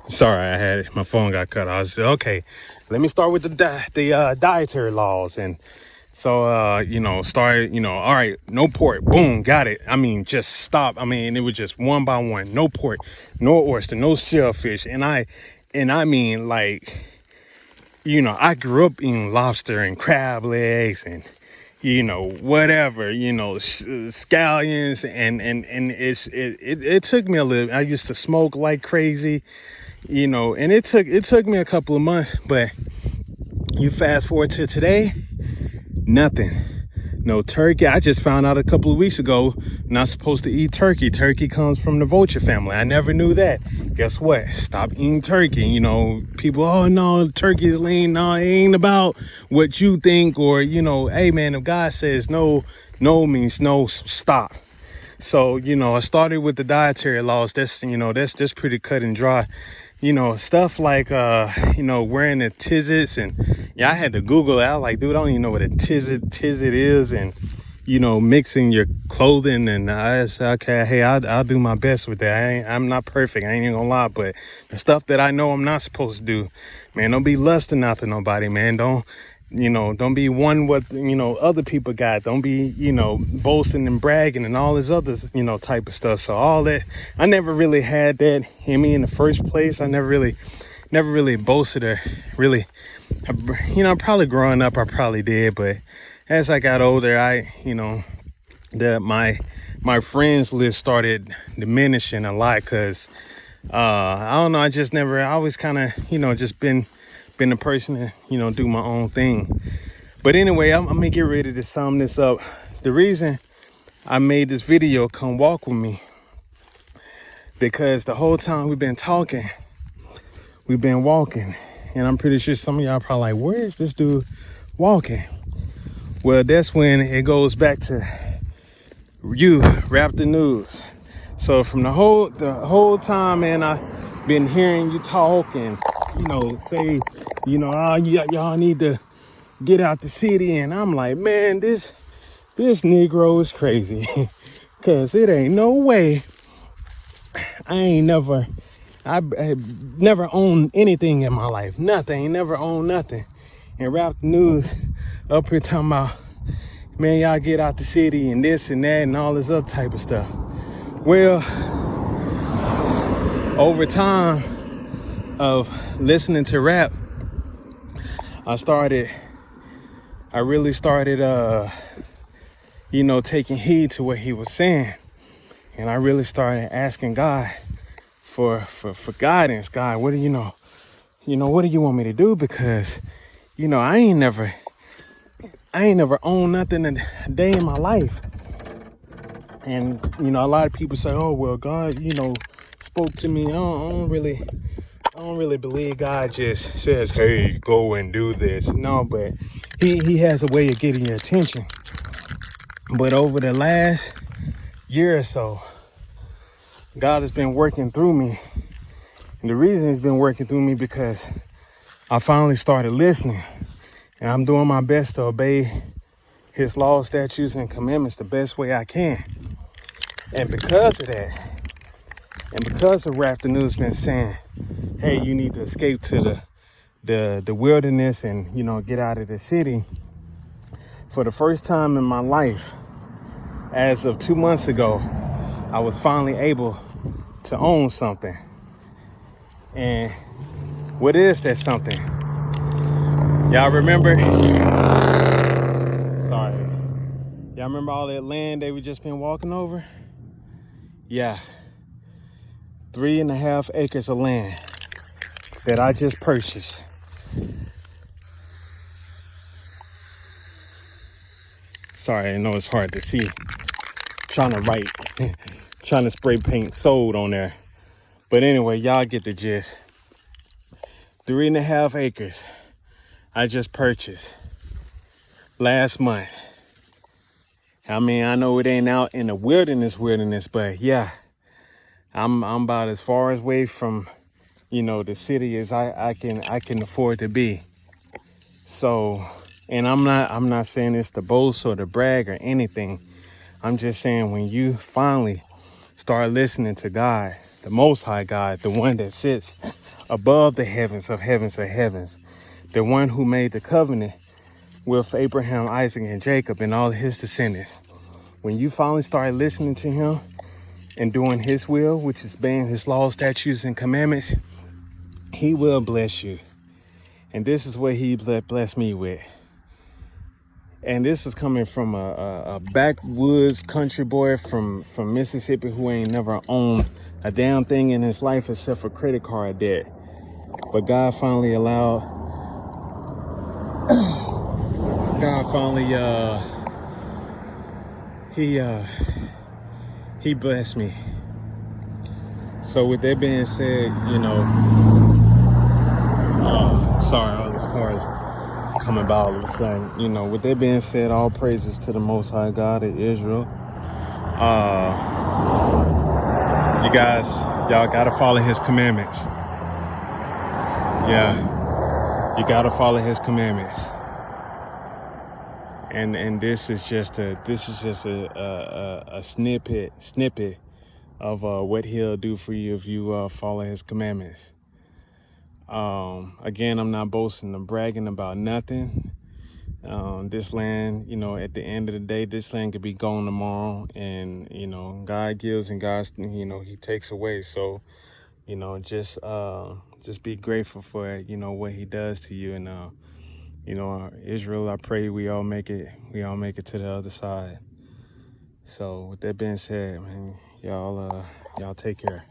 Sorry, I had my phone got cut. I was okay. Let me start with the dietary laws, and so start. All right, no pork. Boom, got it. I mean, just stop. I mean, it was just one by one. No pork, no oyster, no shellfish, and I mean like, I grew up eating lobster and crab legs and whatever, scallions and it took me a little. I used to smoke like crazy, and it took me a couple of months, but you fast forward to today, nothing. No turkey. I just found out a couple of weeks ago, not supposed to eat turkey. Turkey comes from the vulture family. I never knew that. Guess what? Stop eating turkey. People, oh no, turkey is lean. No, it ain't about what you think, or, hey man, if God says no, no means no, so stop. So, I started with the dietary laws. That's pretty cut and dry. Stuff like, wearing the tizzits, and yeah, I had to Google it. I was like, dude, I don't even know what a tizzit is, and, mixing your clothing. And I said, okay, hey, I'll do my best with that. I'm not perfect. I ain't even gonna lie, but the stuff that I know I'm not supposed to do, man, don't be lusting after nobody, man. Don't be one what, other people got. Don't be, boasting and bragging and all this other, type of stuff. So all that, I never really had that in me in the first place. I never really boasted or really, probably growing up, I probably did. But as I got older, my friends list started diminishing a lot because, I don't know, I always kind of, just been a person to, do my own thing. But anyway, I'm gonna get ready to sum this up. The reason I made this video, come walk with me, because the whole time we've been talking, we've been walking, and I'm pretty sure some of y'all probably like, where is this dude walking? Well, that's when it goes back to you, Raptor News. So from the whole time, man, I've been hearing you talk and, say, oh, y'all need to get out the city. And I'm like, man, this Negro is crazy. Cause it ain't no way. I never owned anything in my life. Nothing. Never owned nothing. And Raptor News up here talking about, man, y'all get out the city and this and that and all this other type of stuff. Well, over time of listening to rap, I really started, taking heed to what he was saying. And I really started asking God for guidance. God, what do you know? What do you want me to do? Because, I ain't never owned nothing a day in my life. And, a lot of people say, oh, well, God, spoke to me. I don't really believe God just says, hey, go and do this. No, but he has a way of getting your attention. But over the last year or so, God has been working through me. And the reason he's been working through me because I finally started listening. And I'm doing my best to obey his laws, statutes, and commandments the best way I can. And because of that, and because of Raptor News been saying, hey, you need to escape to the wilderness and, get out of the city. For the first time in my life, as of 2 months ago, I was finally able to own something. And what is that something? Y'all remember? Sorry. Y'all remember all that land that we just been walking over? Yeah. 3.5 acres of land that I just purchased. Sorry, I know it's hard to see. Trying to write, trying to spray paint sold on there. But anyway, y'all get the gist. 3.5 acres I just purchased last month. I mean, I know it ain't out in the wilderness, but yeah, I'm about as far away from, the city as I can afford to be. So, and I'm not saying this to boast or to brag or anything. I'm just saying when you finally start listening to God, the Most High God, the one that sits above the heavens of heavens of heavens, the one who made the covenant with Abraham, Isaac, and Jacob and all his descendants. When you finally start listening to him and doing his will, which is obeying his laws, statutes, and commandments, he will bless you. And this is what he blessed me with. And this is coming from a backwoods country boy from Mississippi who ain't never owned a damn thing in his life except for credit card debt. But God finally he blessed me. So with that being said, sorry, all these cars coming by all of a sudden. With that being said, all praises to the Most High God of Israel. You guys, y'all gotta follow his commandments. Yeah, you gotta follow his commandments. And this is just a snippet of what he'll do for you if you follow his commandments. Again, I'm not boasting or bragging about nothing. This land, at the end of the day, this land could be gone tomorrow, and God gives and God, he takes away. So, just be grateful for what he does to you. And Israel, I pray we all make it to the other side. So with that being said, man, y'all take care.